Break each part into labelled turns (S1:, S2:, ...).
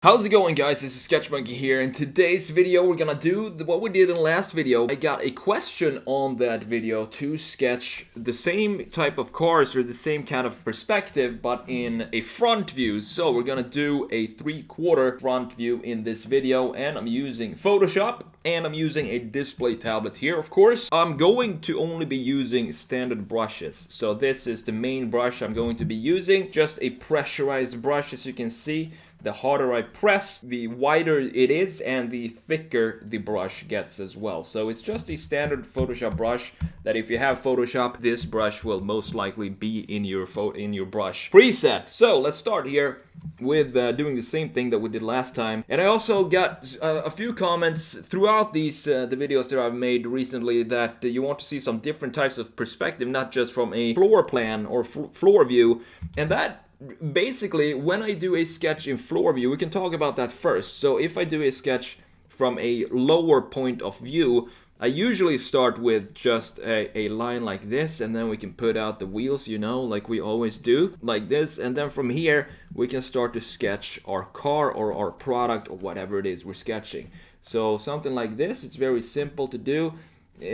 S1: How's it going, guys? This is SketchMonkey here. In today's video we're gonna do what we did in the last video. I got a question on that video to sketch the same type of cars or the same kind of perspective but in a front view. So we're gonna do a 3/4 front view in this video, and I'm using Photoshop and I'm using a display tablet here. Of course, I'm going to only be using standard brushes. So this is the main brush I'm going to be using, just a pressurized brush. As you can see, the harder I press, the wider it is and the thicker the brush gets as well. So it's just a standard Photoshop brush that if you have Photoshop, this brush will most likely be in your brush preset. So let's start here with doing the same thing that we did last time. And I also got a few comments throughout the videos that I've made recently that you want to see some different types of perspective, not just from a floor plan or floor view. And that basically, when I do a sketch in floor view, we can talk about that first. So if I do a sketch from a lower point of view, I usually start with just a line like this, and then we can put out the wheels, you know, like we always do, like this. And then from here, we can start to sketch our car or our product or whatever it is we're sketching. So something like this, it's very simple to do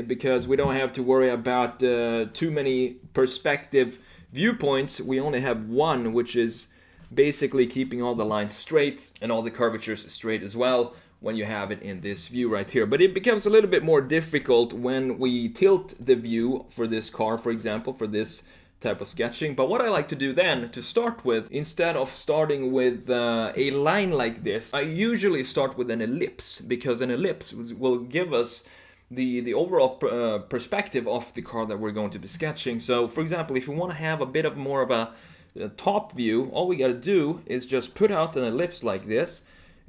S1: because we don't have to worry about too many perspective viewpoints. We only have one, which is basically keeping all the lines straight and all the curvatures straight as well when you have it in this view right here. But it becomes a little bit more difficult when we tilt the view for this car, for example, for this type of sketching. But what I like to do then, to start with, instead of starting with a line like this, I usually start with an ellipse, because an ellipse will give us the overall perspective of the car that we're going to be sketching. So for example, if you want to have a bit of more of a top view, all we got to do is just put out an ellipse like this,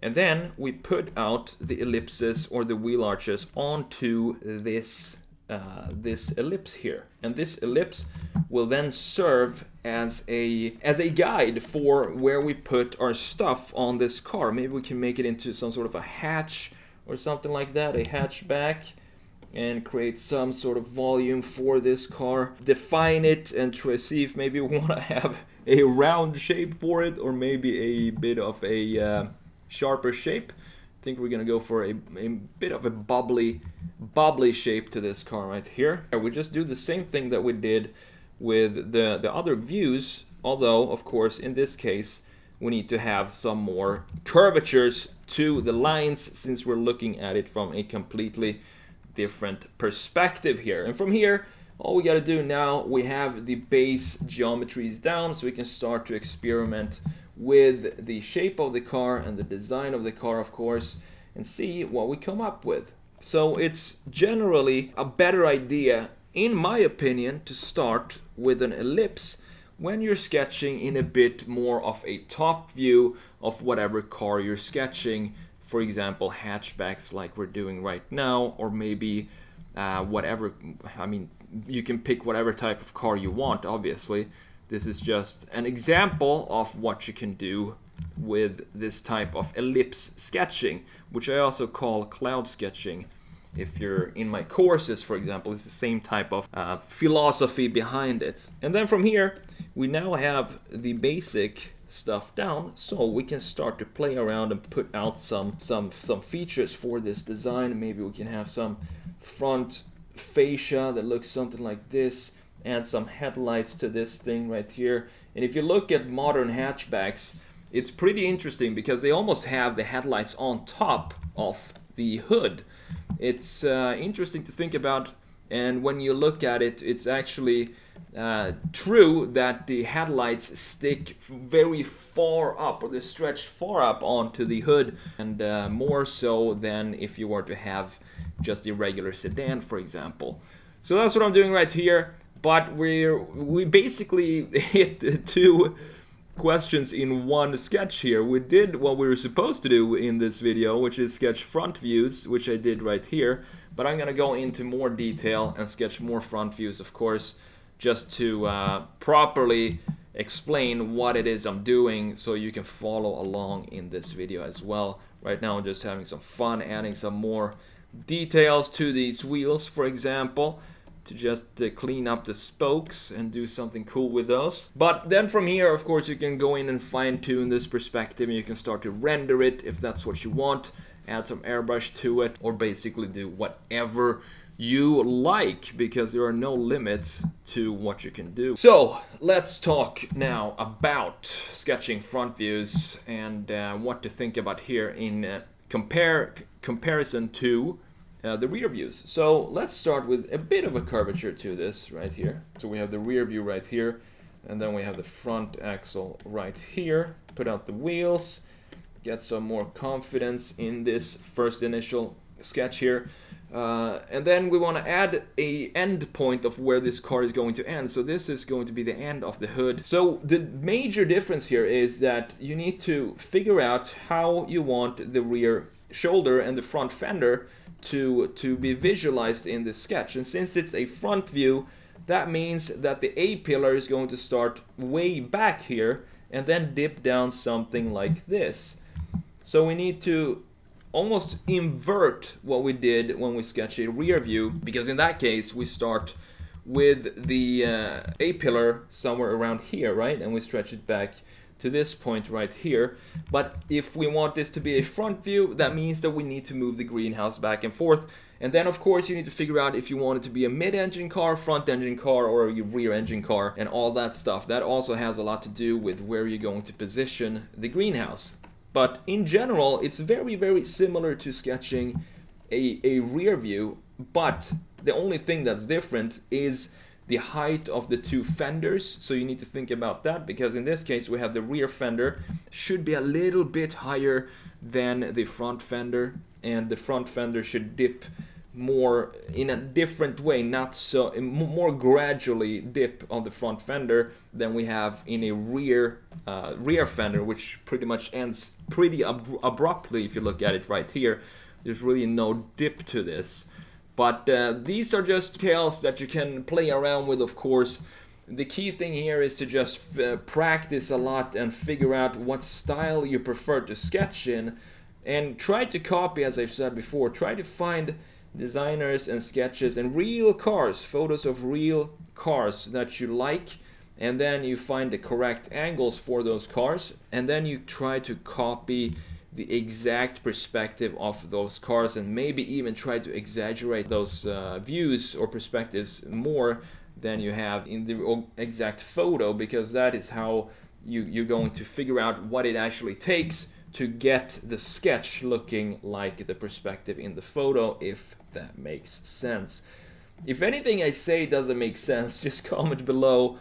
S1: and then we put out the ellipses or the wheel arches onto this ellipse here. And this ellipse will then serve as a guide for where we put our stuff on this car. Maybe we can make it into some sort of a hatch or something like that, a hatchback, and create some sort of volume for this car, define it, and try to see if maybe we want to have a round shape for it, or maybe a bit of a sharper shape. I think we're gonna go for a bit of a bubbly shape to this car right here. We just do the same thing that we did with the other views, although of course in this case we need to have some more curvatures to the lines, since we're looking at it from a completely different perspective here. And from here, all we got to do now, we have the base geometries down, so we can start to experiment with the shape of the car and the design of the car, of course, and see what we come up with. So it's generally a better idea, in my opinion, to start with an ellipse when you're sketching in a bit more of a top view of whatever car you're sketching. For example, hatchbacks like we're doing right now, or maybe whatever. I mean, you can pick whatever type of car you want, obviously. This is just an example of what you can do with this type of ellipse sketching, which I also call cloud sketching. If you're in my courses, for example, it's the same type of philosophy behind it. And then from here, we now have the basic stuff down, so we can start to play around and put out some features for this design. Maybe we can have some front fascia that looks something like this, and some headlights to this thing right here. And if you look at modern hatchbacks, it's pretty interesting because they almost have the headlights on top of the hood. It's interesting to think about, and when you look at it, it's actually true that the headlights stick very far up, or they stretch far up onto the hood, and more so than if you were to have just a regular sedan, for example. So that's what I'm doing right here. But we basically hit two questions in one sketch here. We did what we were supposed to do in this video, which is sketch front views, which I did right here. But I'm gonna go into more detail and sketch more front views, of course, just to properly explain what it is I'm doing, so you can follow along in this video as well. Right now I'm just having some fun adding some more details to these wheels, for example, to just clean up the spokes and do something cool with those. But then from here, of course, you can go in and fine-tune this perspective, and you can start to render it if that's what you want, add some airbrush to it, or basically do whatever you like, because there are no limits to what you can do. So let's talk now about sketching front views and what to think about here in comparison to the rear views. So let's start with a bit of a curvature to this right here. So we have the rear view right here, and then we have the front axle right here. Put out the wheels, get some more confidence in this first initial sketch here. And then we want to add a end point of where this car is going to end. So this is going to be the end of the hood. So the major difference here is that you need to figure out how you want the rear shoulder and the front fender to be visualized in this sketch. And since it's a front view, that means that the A-pillar is going to start way back here and then dip down something like this. So we need to almost invert what we did when we sketched a rear view, because in that case we start with the A-pillar somewhere around here, right? And we stretch it back to this point right here. But if we want this to be a front view, that means that we need to move the greenhouse back and forth. And then of course you need to figure out if you want it to be a mid-engine car, front-engine car, or a rear-engine car, and all that stuff. That also has a lot to do with where you're going to position the greenhouse. But in general, it's very, very similar to sketching a rear view, but the only thing that's different is the height of the two fenders. So you need to think about that, because in this case we have the rear fender should be a little bit higher than the front fender, and the front fender should dip more in a different way, not so more gradually dip on the front fender than we have in a rear fender, which pretty much ends pretty abruptly. If you look at it right here, there's really no dip to this. But these are just details that you can play around with, of course. The key thing here is to just practice a lot and figure out what style you prefer to sketch in, and try to copy, as I've said before. Try to find designers and sketches and real cars, photos of real cars that you like, and then you find the correct angles for those cars, and then you try to copy the exact perspective of those cars, and maybe even try to exaggerate those views or perspectives more than you have in the exact photo, because that is how you're going to figure out what it actually takes to get the sketch looking like the perspective in the photo, if that makes sense. If anything I say doesn't make sense, just comment below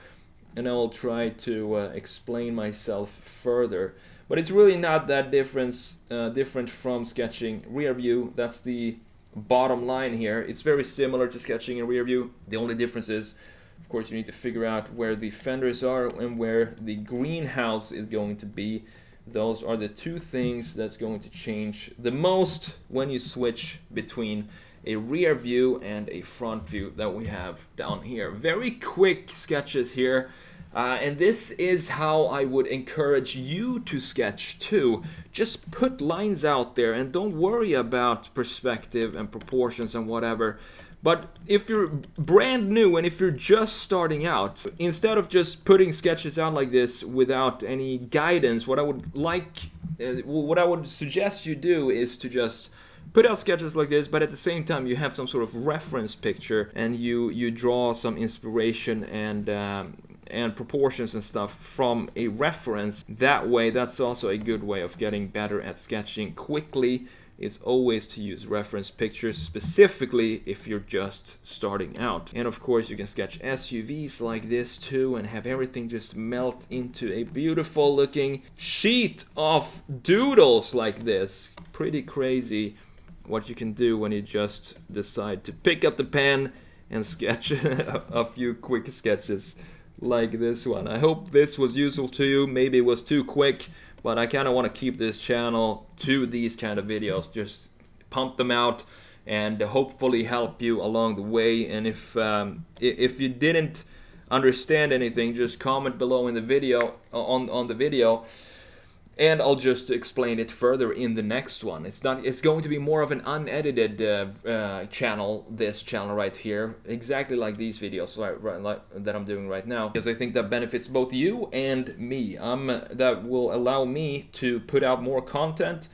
S1: and I will try to explain myself further. But it's really not that different from sketching rear view. That's the bottom line here. It's very similar to sketching a rear view. The only difference is, of course, you need to figure out where the fenders are and where the greenhouse is going to be. Those are the two things that's going to change the most when you switch between a rear view and a front view that we have down here. Very quick sketches here. And this is how I would encourage you to sketch too. Just put lines out there and don't worry about perspective and proportions and whatever. But if you're brand new and if you're just starting out, instead of just putting sketches out like this without any guidance, what I would suggest you do is to just put out sketches like this, but at the same time you have some sort of reference picture and you draw some inspiration and proportions and stuff from a reference. That way, that's also a good way of getting better at sketching quickly, is always to use reference pictures, specifically if you're just starting out. And of course you can sketch SUVs like this too and have everything just melt into a beautiful looking sheet of doodles like this. Pretty crazy what you can do when you just decide to pick up the pen and sketch a few quick sketches like this one. I hope this was useful to you. Maybe it was too quick, but I kind of want to keep this channel to these kind of videos. Just pump them out and hopefully help you along the way. And if you didn't understand anything, just comment below in the video on the video. And I'll just explain it further in the next one. It's going to be more of an unedited channel, this channel right here, exactly like these videos that I'm doing right now, because I think that benefits both you and me. That will allow me to put out more content,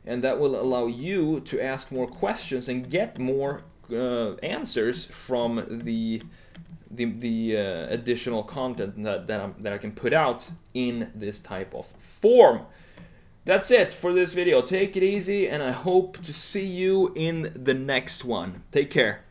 S1: and that will allow you to ask more questions and get more answers from the additional content that I can put out in this type of form. That's it for this video. Take it easy, and I hope to see you in the next one. Take care.